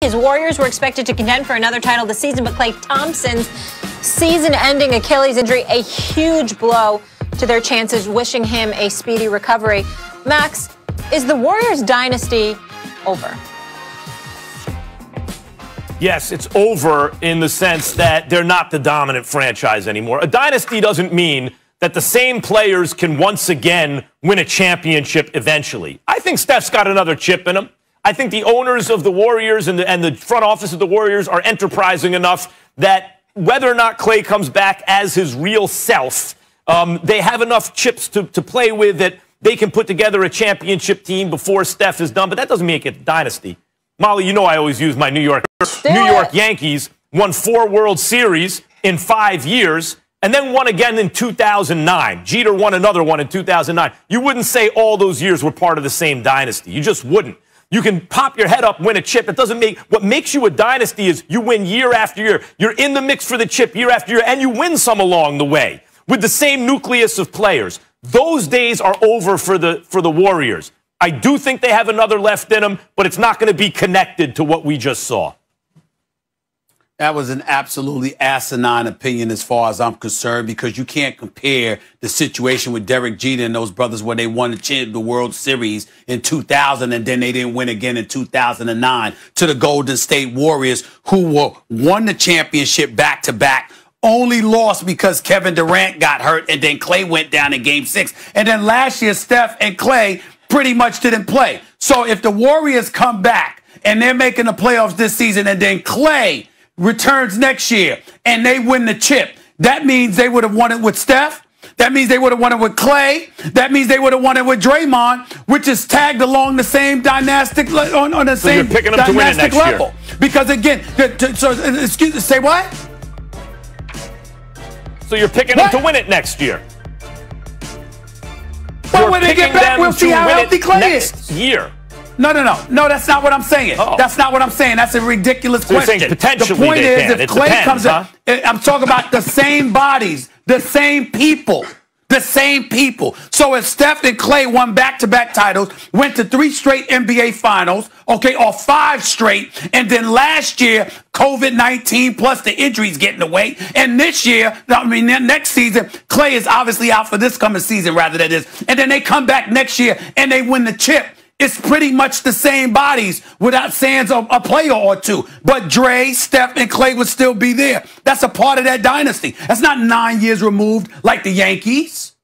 His Warriors were expected to contend for another title this season, but Klay Thompson's season-ending Achilles injury, a huge blow to their chances, wishing him a speedy recovery. Max, is the Warriors dynasty over? Yes, it's over in the sense that they're not the dominant franchise anymore. A dynasty doesn't mean that the same players can once again win a championship eventually. I think Steph's got another chip in him. I think the owners of the Warriors and the front office of the Warriors are enterprising enough that whether or not Klay comes back as his real self, they have enough chips to play with that they can put together a championship team before Steph is done. But that doesn't make it a dynasty. Molly, you know I always use my New York Yankees, won 4 World Series in 5 years, and then won again in 2009. Jeter won another one in 2009. You wouldn't say all those years were part of the same dynasty. You just wouldn't. You can pop your head up, win a chip. It doesn't make – what makes you a dynasty is you win year after year. You're in the mix for the chip year after year, and you win some along the way with the same nucleus of players. Those days are over for the Warriors. I do think they have another left in them, but it's not going to be connected to what we just saw. That was an absolutely asinine opinion as far as I'm concerned, because you can't compare the situation with Derek Jeter and those brothers where they won the World Series in 2000 and then they didn't win again in 2009 to the Golden State Warriors, who won the championship back-to-back, only lost because Kevin Durant got hurt and then Klay went down in Game 6. And then last year, Steph and Klay pretty much didn't play. So if the Warriors come back and they're making the playoffs this season and then Klay returns next year and they win the chip, that means they would have won it with Steph. That means they would have won it with Klay. That means they would have won it with Draymond, which is tagged along the same dynastic on the same dynastic level. Because again, excuse me, say what? So you're picking them to win it next year. Well, when they get back, we'll see how healthy Klay is. Next year. No, that's not what I'm saying. Oh. That's not what I'm saying. That's a ridiculous question. You're saying potentially the point they is, can. if Klay comes up, I'm talking about the same bodies, the same people. The same people. So if Steph and Klay won back-to-back titles, went to 3 straight NBA finals, okay, or 5 straight, and then last year, COVID-19 plus the injuries get in the way, and this year, next season, Klay is obviously out for this coming season rather than this, and then they come back next year and they win the chip. It's pretty much the same bodies without sans a player or two. But Dre, Steph, and Klay would still be there. That's a part of that dynasty. That's not 9 years removed like the Yankees.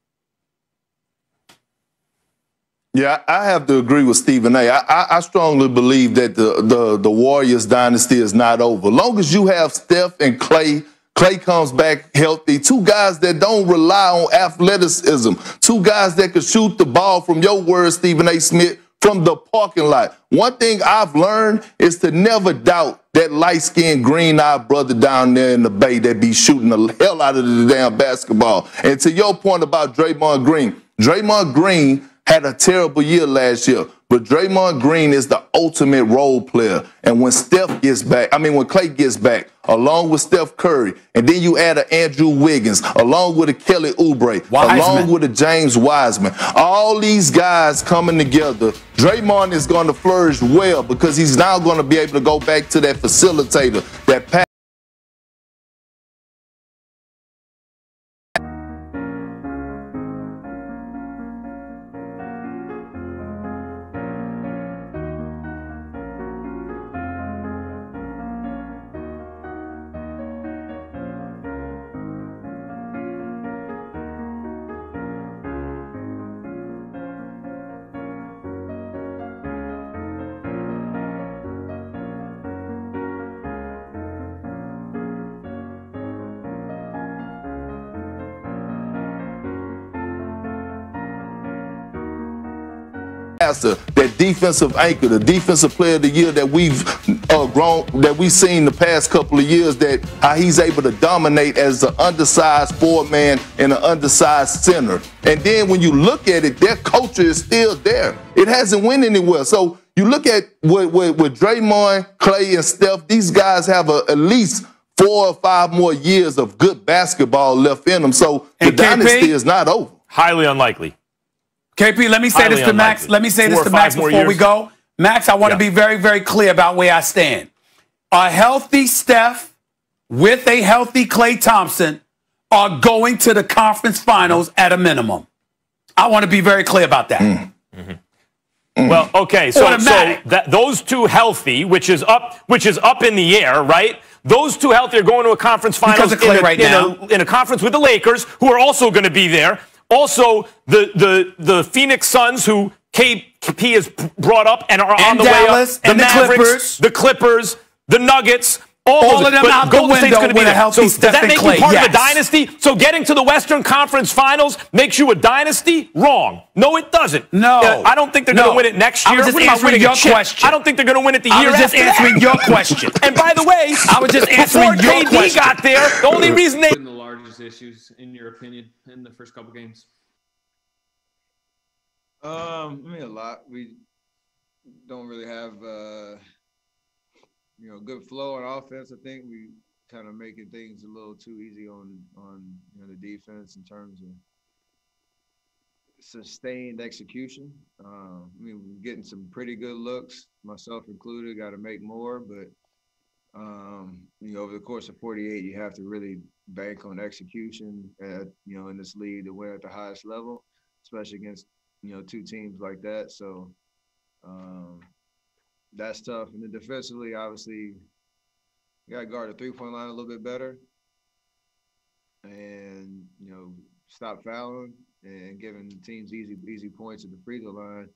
Yeah, I have to agree with Stephen A. I strongly believe that the Warriors dynasty is not over. Long as you have Steph and Klay, Klay comes back healthy. 2 guys that don't rely on athleticism. 2 guys that can shoot the ball, from your words, Stephen A. Smith, from the parking lot. One thing I've learned is to never doubt that light-skinned, green-eyed brother down there in the Bay that be shooting the hell out of the damn basketball. And to your point about Draymond Green had a terrible year last year, but Draymond Green is the ultimate role player. And when when Klay gets back, along with Steph Curry, and then you add an Andrew Wiggins, along with a Kelly Oubre, along with a James Wiseman, all these guys coming together, Draymond is going to flourish well because he's now going to be able to go back to that facilitator, that pass. That defensive anchor, the defensive player of the year that we've seen the past couple of years, that how he's able to dominate as an undersized forward man and an undersized center. And then when you look at it, their culture is still there. It hasn't went anywhere. So you look at with Draymond, Klay, and Steph, these guys have at least 4 or 5 more years of good basketball left in them. So the dynasty is not over. Highly unlikely. KP, let me say this to Max. Let me say this to Max before we go. Max, I want to be very, very clear about where I stand. A healthy Steph with a healthy Klay Thompson are going to the conference finals at a minimum. I want to be very clear about that. Well, okay, so those two healthy, which is up in the air, right? Those two healthy are going to a conference finals in a conference with the Lakers, who are also going to be there. Also, the Phoenix Suns, who KP has brought up and are on the Dallas, way up. The Mavericks, the Clippers, the Nuggets. All of them out the window with a healthy Steph and Klay. Does that make you part of a dynasty? So getting to the Western Conference Finals makes you a dynasty? Wrong. No, it doesn't. No. I don't think they're going to win it next year. I was just answering your question. I don't think they're going to win it the year after. I was just answering your question. And by the way, I was just answering your question. Before KD got there, the only reason they... The largest issues, in your opinion, in the first couple games? I mean, a lot. We don't really have... good flow on offense. I think we kind of making things a little too easy on the defense in terms of sustained execution. We're getting some pretty good looks, myself included. Got to make more, but over the course of 48, you have to really bank on execution. In this league to win at the highest level, especially against two teams like that. So. That's tough. And then defensively, obviously, you got to guard the three-point line a little bit better and, stop fouling and giving teams easy points at the free throw line.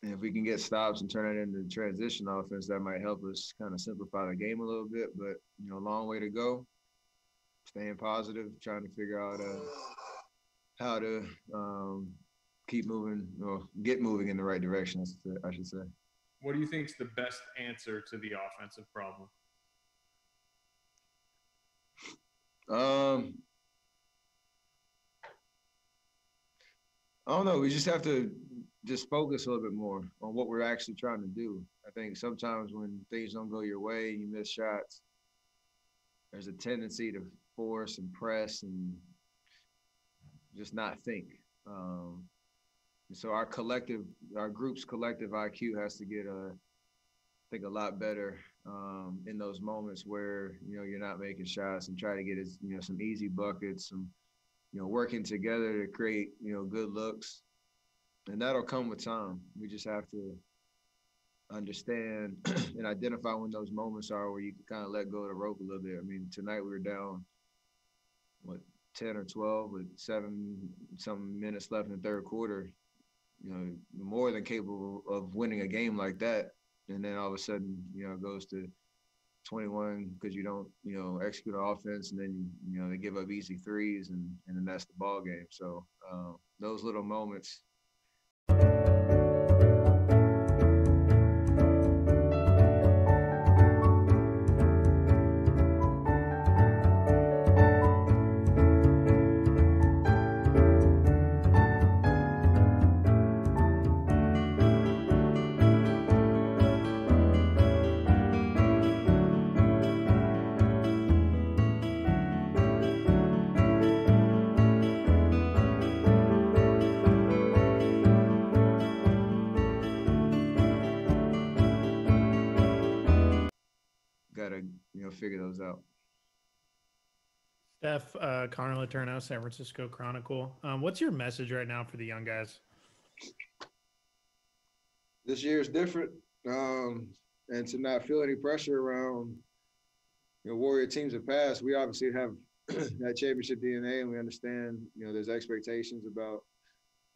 And if we can get stops and turn it into transition offense, that might help us kind of simplify the game a little bit. But, a long way to go. Staying positive, trying to figure out how to keep moving or get moving in the right direction, I should say. What do you think is the best answer to the offensive problem? I don't know. We just have to just focus a little bit more on what we're actually trying to do. I think sometimes when things don't go your way, you miss shots, there's a tendency to force and press and just not think. So our group's collective IQ has to get, I think, a lot better in those moments where, you're not making shots and try to get, some easy buckets, some, working together to create, good looks. And that'll come with time. We just have to understand and identify when those moments are where you can kind of let go of the rope a little bit. I mean, tonight we were down, 10 or 12 with 7-some minutes left in the third quarter. More than capable of winning a game like that. And then all of a sudden, it goes to 21 because you don't, execute an offense, and then, they give up easy threes, and then that's the ball game. So those little moments. Figure those out. Steph, Connor Letourneau, San Francisco Chronicle. What's your message right now for the young guys? This year is different, and to not feel any pressure around Warrior teams of past. We obviously have that championship DNA, and we understand there's expectations about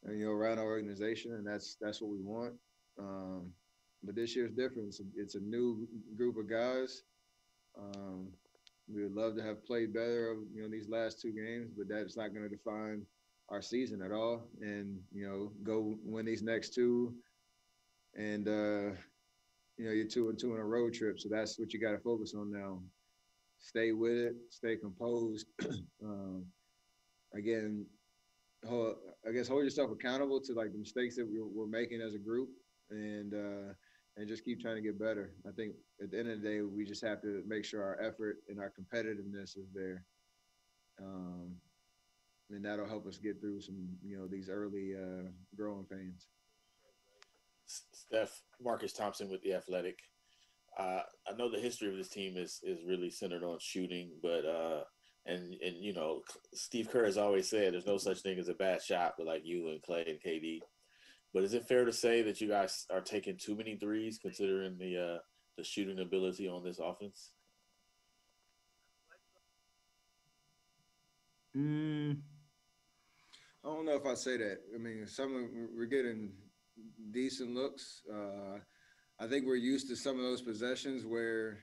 around our organization, and that's what we want. But this year's different. It's a new group of guys. We would love to have played better, these last two games, but that's not going to define our season at all. And, go win these next two, and, you're 2-2 in a road trip. So that's what you got to focus on now. Stay with it, stay composed. Again, hold yourself accountable to like the mistakes that we're making as a group, and just keep trying to get better. I think at the end of the day, we just have to make sure our effort and our competitiveness is there. And that'll help us get through some, these early growing pains. Steph, Marcus Thompson with The Athletic. I know the history of this team is really centered on shooting, but and you know, Steve Kerr has always said there's no such thing as a bad shot with like you and Clay and KD. But is it fair to say that you guys are taking too many threes considering the shooting ability on this offense? I don't know if I say that. I mean, we're getting decent looks. I think we're used to some of those possessions where,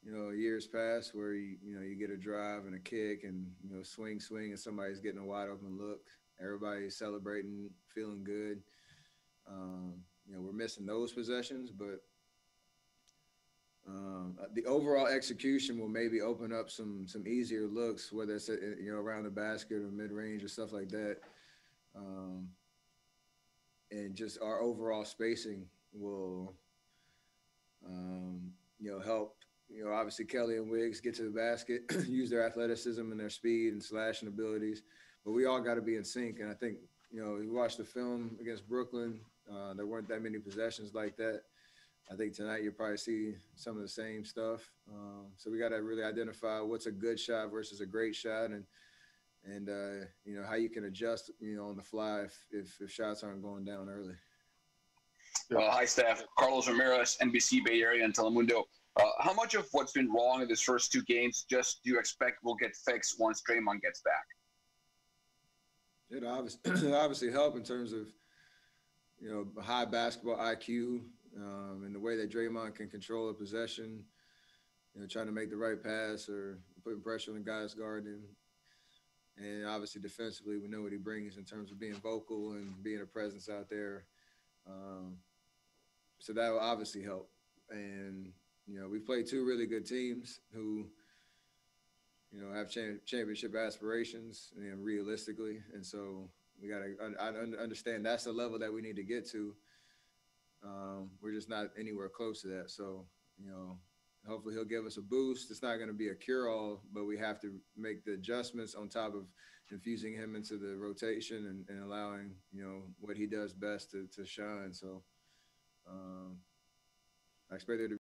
years past where you get a drive and a kick and swing, and somebody's getting a wide open look. Everybody's celebrating, feeling good. We're missing those possessions, but the overall execution will maybe open up some easier looks, whether it's around the basket or mid range or stuff like that, and just our overall spacing will help. Obviously Kelly and Wiggs get to the basket, use their athleticism and their speed and slashing abilities, but we all got to be in sync. And I think we watched the film against Brooklyn. There weren't that many possessions like that. I think tonight you'll probably see some of the same stuff. So we got to really identify what's a good shot versus a great shot, and how you can adjust on the fly if shots aren't going down early. Hi, Steph. Carlos Ramirez, NBC Bay Area and Telemundo. How much of what's been wrong in this first two games do you expect will get fixed once Draymond gets back? It obviously help in terms of high basketball IQ, and the way that Draymond can control a possession, trying to make the right pass or putting pressure on the guy's guarding. And obviously defensively, we know what he brings in terms of being vocal and being a presence out there. So that will obviously help. And, we've played two really good teams who, have championship aspirations and realistically. And so we got to understand that's the level that we need to get to. We're just not anywhere close to that. So, hopefully he'll give us a boost. It's not going to be a cure-all, but we have to make the adjustments on top of infusing him into the rotation and allowing, what he does best to shine. So I expect there to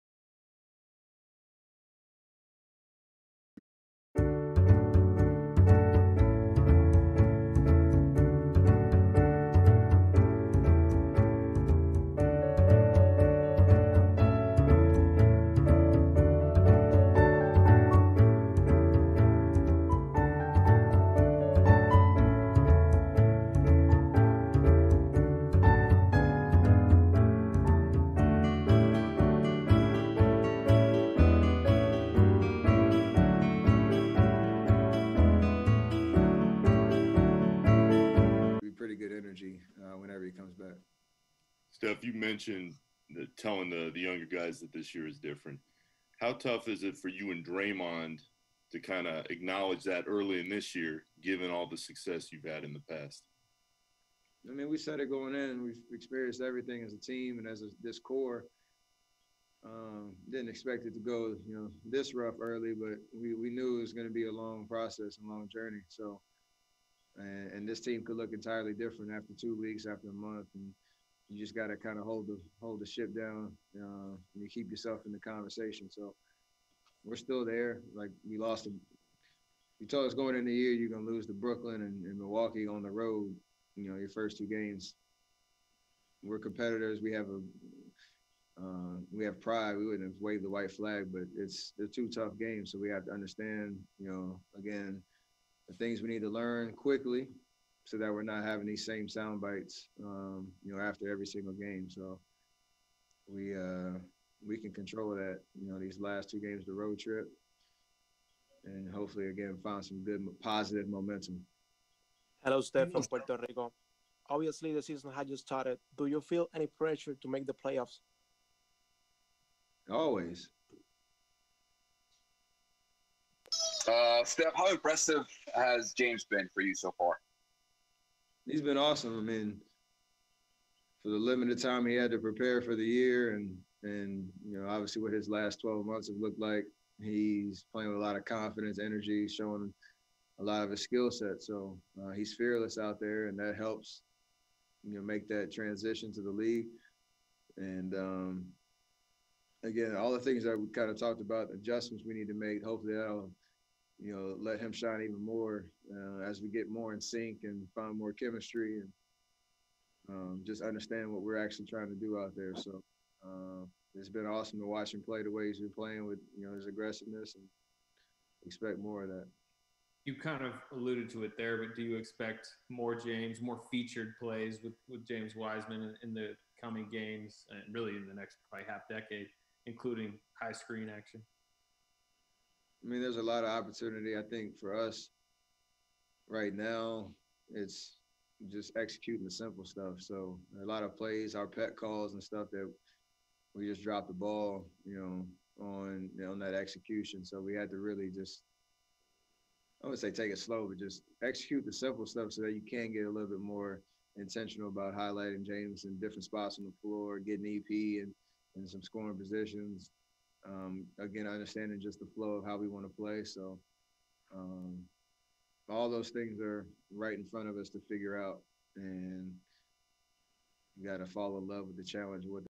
pretty good energy whenever he comes back. Steph, you mentioned telling the younger guys that this year is different. How tough is it for you and Draymond to kind of acknowledge that early in this year, given all the success you've had in the past? I mean, we said it going in. We've experienced everything as a team and as this core. Didn't expect it to go, this rough early, but we knew it was going to be a long process and long journey. So, and this team could look entirely different after 2 weeks, after a month, and you just got to kind of hold the ship down, and you keep yourself in the conversation. So we're still there. Like you told us going in the year you're gonna lose to Brooklyn and Milwaukee on the road. Your first two games. We're competitors. We have pride. We wouldn't have waved the white flag, but they're two tough games. So we have to understand, again, the things we need to learn quickly so that we're not having these same sound bites, after every single game. So we can control that, these last two games, the road trip, and hopefully, again, find some good, positive momentum. Hello, Steph from Puerto Rico. Obviously, the season had just started. Do you feel any pressure to make the playoffs? Always. Steph, how impressive has James been for you so far? He's been awesome. I mean, for the limited time he had to prepare for the year and obviously what his last 12 months have looked like, he's playing with a lot of confidence, energy, showing a lot of his skill set. So he's fearless out there, and that helps, make that transition to the league. And again, all the things that we kind of talked about, adjustments we need to make. Hopefully that'll, let him shine even more as we get more in sync and find more chemistry and just understand what we're actually trying to do out there. So it's been awesome to watch him play the way he's been playing with, his aggressiveness, and expect more of that. You kind of alluded to it there, but do you expect more James, more featured plays with James Wiseman in the coming games and really in the next probably half decade, including high screen action? I mean, there's a lot of opportunity. I think for us right now, it's just executing the simple stuff. So a lot of plays, our pet calls and stuff that we just dropped the ball, on that execution. So we had to really just, I wouldn't say take it slow, but just execute the simple stuff so that you can get a little bit more intentional about highlighting James in different spots on the floor, getting EP and some scoring positions. Again, understanding just the flow of how we want to play. So all those things are right in front of us to figure out, and you got to fall in love with the challenge with